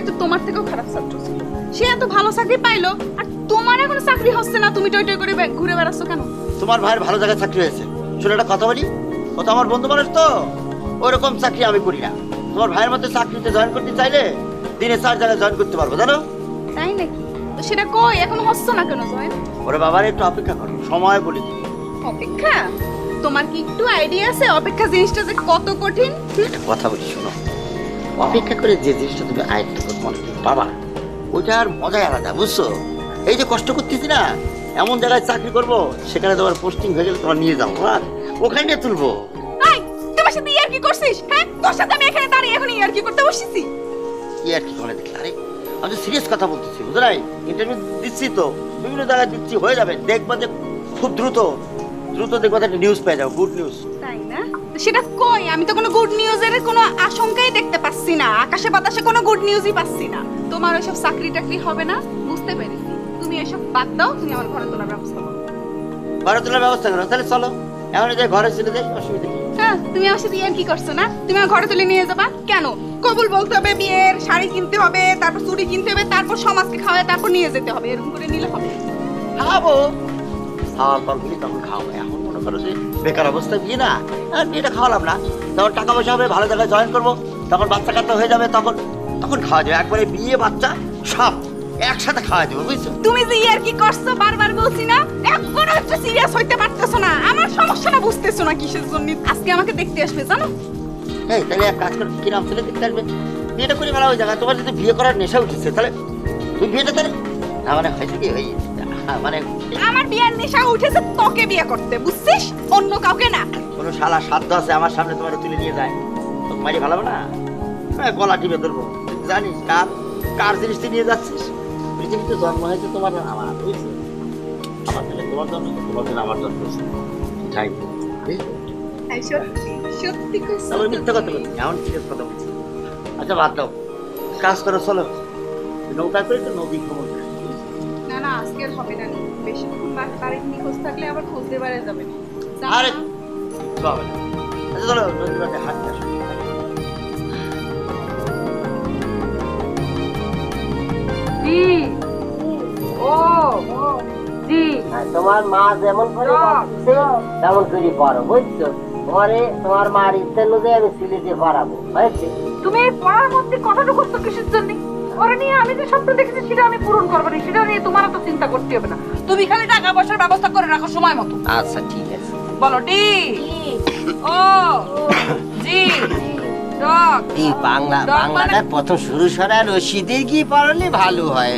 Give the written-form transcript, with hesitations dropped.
একটু তোমার থেকেও খারাপ ছাত্র ছিল। সে এত ভালো চাকরি পাইলো, আর তোমার এখনো চাকরি হচ্ছে না, তুমি টই টই করে ঘুরে বেড়াচ্ছ কেন? তোমার ভাইয়ের ভালো জায়গায় চাকরি হয়েছে। শুনে একটা কথা বলি, ও তো আমার বন্ধু মানুষ, তো ওরকম চাকরি আমি করি না। তোমার ভাইয়ের মতো চাকরিতে জয়েন করতে চাইলে দিনে 4 জায়গায় জয়েন করতে পারবো, জানো? তাই নাকি? তো সেটা কই, এখনো হচ্ছে না কেন জয়েন? ওরে বাবার একটু অপেক্ষা করো, সময় বলে দিবি। অপেক্ষা? তোমার কি একটু আইডিয়া আছে অপেক্ষা জিনিসটা যে কত কঠিন? একটা কথা বলি, শোনো। অপেক্ষা করে যে জিনিসটা তুমি আয়ত্ত করতে মনে করো বাবা, ওইটার মজাই আলাদা, বুঝছো? এই যে কষ্ট করতেছি না, এমন জায়গায় চাকরি করবো সেখানে তোমার পোস্টিং হয়ে গেলে তোমার নিয়ে যাবো, আর ওখানে নিয়ে তুলবো। এই, তোমার সাথে ইয়ার কি করছিস? হ্যাঁ, তোর সাথে আমি এখানে দাঁড়িয়ে এখন ইয়ার কি করতে বসেছি? কি আর কি করে দেখলে? আরে আমি তো সিরিয়াস কথা বলতেছি, বুঝো নাই? ইন্টারভিউ দিচ্ছি তো, বিভিন্ন জায়গায় দিচ্ছি, হয়ে যাবে। দেখবা যে খুব দ্রুত দেখবা একটা নিউজ পেয়ে যাবো, গুড নিউজ। তাই না? তো সেটা কই? আমি তো কোনো গুড নিউজের কোনো আশঙ্কাই দেখতে পাচ্ছি না, আকাশে বাতাসে কোনো গুড নিউজই পাচ্ছি না। তোমার ওইসব চাকরি টাকরি হবে না, বুঝতে পেরেছি। তুমি এসব বাদ দাও, তুমি আমার ঘরে তোলার ব্যবস্থা করো। ঘরে তোলার ব্যবস্থা করো, তাহলে চলো এখন যে ঘরে চলে যাই, অসুবিধা কি? হ্যাঁ, তুমি আমার সাথে ইয়ার কি করছো না? তুমি আমার ঘরে তুলে নিয়ে যাবা কেন? কবুল বলতে হবে, বিয়ের শাড়ি কিনতে হবে, তারপর চুড়ি কিনতে হবে, তারপর সমাজকে খাওয়ায়, তারপর নিয়ে যেতে হবে। এরকম করে নিলে হবে? খাওয়াবো, খাওয়ার পরগুলি তখন খাওয়াবো। এখন মনে করো যে বেকার অবস্থায় বিয়ে না, আর বিয়েটা খাওয়ালাম না, তখন টাকা পয়সা হবে, ভালো জায়গায় জয়েন করবো, তখন বাচ্চা কাচ্চা হয়ে যাবে, তখন খাওয়া যাবে। একবারে বিয়ে বাচ্চা সব একসাথে খাওয়া দেবো, বুঝছো? তুমি যে ইয়ার কি করছো বারবার বলছি না, এখন একটু সিরিয়াস হইতে পারতেছো না। আমার সমস্যাটা বুঝতেছো না কিসের জন্য আজকে আমাকে দেখতে আসবে জানো? এই তাহলে এক কাজ করে, কি নাম ছেলে দেখতে আসবে, বিয়েটা করে ভালো হয়ে যাবে। তোমার যদি বিয়ে করার নেশা উঠেছে, তাহলে তুমি বিয়েটা তাহলে না, মানে হয়েছে কি ওই মানে আমার বিয়ের নেশা উঠেছে তোকে বিয়ে করতে, বুঝছিস? অন্য কাউকে না। কোনো শালা সাধ্য আছে আমার সামনে তোমার তুলে নিয়ে যায়, তো মারি ভালো হবে না? গলা টিপে ধরবো। জানিস কার জিনিস তুই নিয়ে যাচ্ছিস? পৃথিবীতে জন্ম হয়েছে তোমার আর আমার, বুঝছো? আমার জন্য তোমার জন্ম, তোমার জন্য আমার জন্ম হয়েছে। যাই হোক, বুঝছো? এই সত্যি সত্যি কইছো। তবে মিথ্যা কথা বলছি, এমন সিরিয়াস কথা বলছি। আচ্ছা বাদ দাও, কাজ করো, চলো নৌকা করে তো নদী ভ্রমণ করি। না না, আজকে আর হবে না। বেশিক্ষণ বাড়ির নিখোঁজ থাকলে আবার খুঁজতে পারা যাবে না। আরে কিচ্ছু হবে না। আচ্ছা চলো নদীর পাড়ে হাঁটতে আসো। জি ও জি তোমার মা যেমন করে বলছে তেমন করে পড়ো, বুঝছো? তোমার মার ইচ্ছে অনুযায়ী আমি সিলেটে পড়াবো, হয়েছে? তুমি এই পড়ার মধ্যে কথাটা করছো কিসের জন্য? ওরে নিয়ে আমি যে স্বপ্ন দেখেছি সেটা আমি পূরণ করবো না, সেটা নিয়ে তোমার তো চিন্তা করতে হবে না। তুমি খালি টাকা পয়সার ব্যবস্থা করে রাখো সময় মতো। আচ্ছা ঠিক আছে। বলো ডি ও জি ডক। এই বাংলাটা প্রথম শুরু সরার রশিদের কি পড়ালে ভালো হয়।